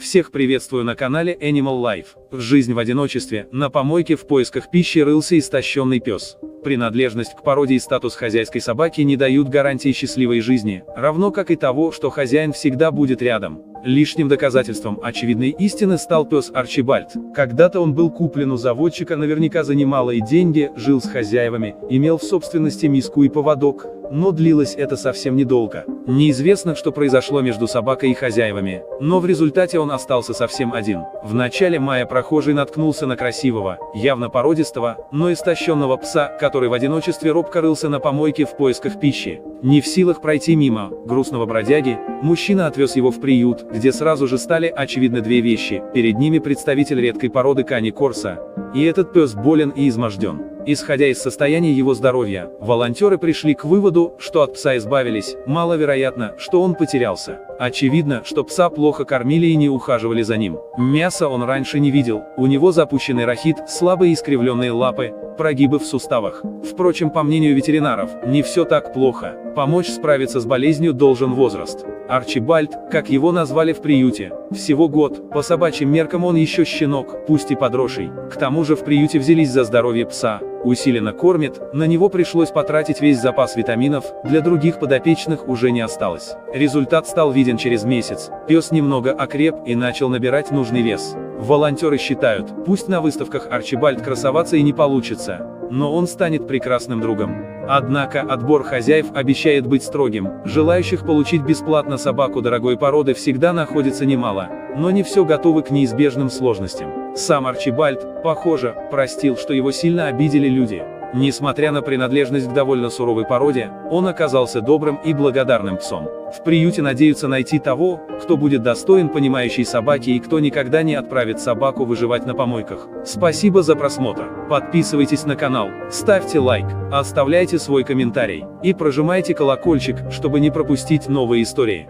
Всех приветствую на канале Animal Life. Жизнь в одиночестве, на помойке в поисках пищи рылся истощенный пес. Принадлежность к породе и статус хозяйской собаки не дают гарантии счастливой жизни, равно как и того, что хозяин всегда будет рядом. Лишним доказательством очевидной истины стал пес Арчибальд. Когда-то он был куплен у заводчика наверняка за немалые деньги, жил с хозяевами, имел в собственности миску и поводок, но длилось это совсем недолго. Неизвестно, что произошло между собакой и хозяевами, но в результате он остался совсем один. В начале мая прохожий наткнулся на красивого, явно породистого, но истощенного пса, который в одиночестве робко рылся на помойке в поисках пищи. Не в силах пройти мимо грустного бродяги, мужчина отвез его в приют, где сразу же стали очевидны две вещи: перед ними представитель редкой породы Кани Корса, и этот пес болен и изможден. Исходя из состояния его здоровья, волонтеры пришли к выводу, что от пса избавились, маловероятно, что он потерялся. Очевидно, что пса плохо кормили и не ухаживали за ним. Мяса он раньше не видел, у него запущенный рахит, слабые искривленные лапы, прогибы в суставах. Впрочем, по мнению ветеринаров, не все так плохо. Помочь справиться с болезнью должен возраст. Арчибальд, как его назвали в приюте, всего год, по собачьим меркам он еще щенок, пусть и подросший. К тому же в приюте взялись за здоровье пса, усиленно кормят, на него пришлось потратить весь запас витаминов, для других подопечных уже не осталось. Результат стал виден через месяц, пес немного окреп и начал набирать нужный вес. Волонтеры считают, пусть на выставках Арчибальд красоваться и не получится, но он станет прекрасным другом. Однако отбор хозяев обещает быть строгим, желающих получить бесплатно собаку дорогой породы всегда находится немало, но не все готовы к неизбежным сложностям. Сам Арчибальд, похоже, простил, что его сильно обидели люди. Несмотря на принадлежность к довольно суровой породе, он оказался добрым и благодарным псом. В приюте надеются найти того, кто будет достоин понимающей собаки и кто никогда не отправит собаку выживать на помойках. Спасибо за просмотр. Подписывайтесь на канал, ставьте лайк, оставляйте свой комментарий и прожимайте колокольчик, чтобы не пропустить новые истории.